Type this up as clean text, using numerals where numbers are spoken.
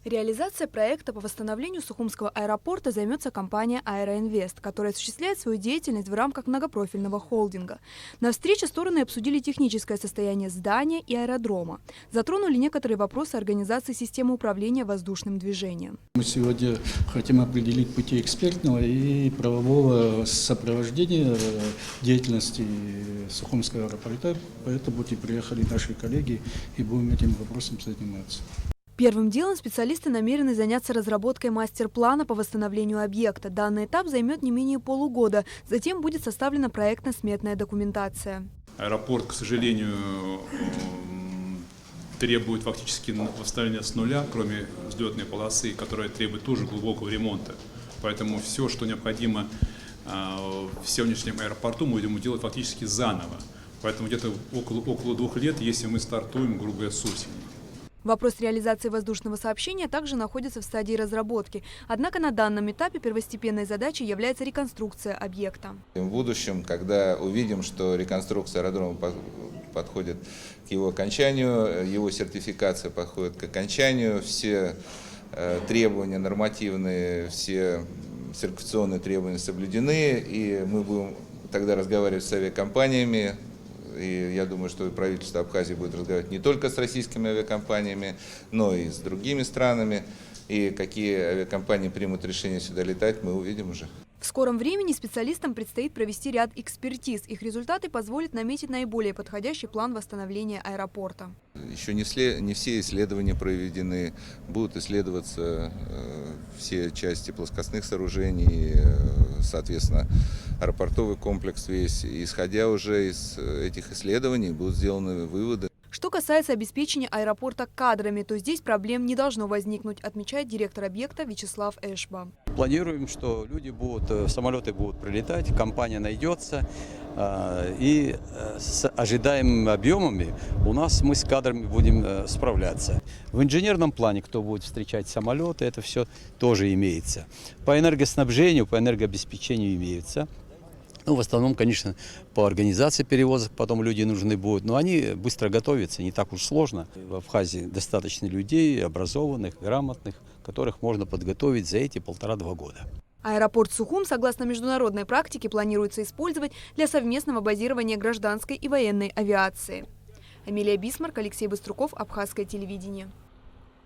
Реализация проекта по восстановлению Сухумского аэропорта займется компания «Аэроинвест», которая осуществляет свою деятельность в рамках многопрофильного холдинга. На встрече стороны обсудили техническое состояние здания и аэродрома. Затронули некоторые вопросы организации системы управления воздушным движением. Мы сегодня хотим определить пути экспертного и правового сопровождения деятельности Сухумского аэропорта. Поэтому приехали наши коллеги и будем этим вопросом заниматься. Первым делом специалисты намерены заняться разработкой мастер-плана по восстановлению объекта. Данный этап займет не менее полугода. Затем будет составлена проектно-сметная документация. Аэропорт, к сожалению, требует фактически восстановления с нуля, кроме взлетной полосы, которая требует тоже глубокого ремонта. Поэтому все, что необходимо в сегодняшнем аэропорту, мы будем делать фактически заново. Поэтому где-то около 2 лет, если мы стартуем, грубо говоря, с осени. Вопрос реализации воздушного сообщения также находится в стадии разработки. Однако на данном этапе первостепенной задачей является реконструкция объекта. В будущем, когда увидим, что реконструкция аэродрома подходит к его окончанию, его сертификация подходит к окончанию, все требования нормативные, все сертификационные требования соблюдены, и мы будем тогда разговаривать с авиакомпаниями. И я думаю, что правительство Абхазии будет разговаривать не только с российскими авиакомпаниями, но и с другими странами. И какие авиакомпании примут решение сюда летать, мы увидим уже. В скором времени специалистам предстоит провести ряд экспертиз. Их результаты позволят наметить наиболее подходящий план восстановления аэропорта. Еще не все исследования проведены. Будут исследоваться все части плоскостных сооружений, соответственно, аэропортовый комплекс весь. Исходя уже из этих исследований, будут сделаны выводы. Что касается обеспечения аэропорта кадрами, то здесь проблем не должно возникнуть, отмечает директор объекта Вячеслав Эшба. Планируем, что самолеты будут прилетать, компания найдется, и с ожидаемыми объемами мы с кадрами будем справляться. В инженерном плане, кто будет встречать самолеты, это все тоже имеется. По энергоснабжению, по энергообеспечению имеется. Ну, в основном, конечно, по организации перевозок потом люди нужны будут, но они быстро готовятся, не так уж сложно. В Абхазии достаточно людей, образованных, грамотных, которых можно подготовить за эти 1,5-2 года. Аэропорт Сухум, согласно международной практике, планируется использовать для совместного базирования гражданской и военной авиации. Амелия Бисмарк, Алексей Быструков, Абхазское телевидение.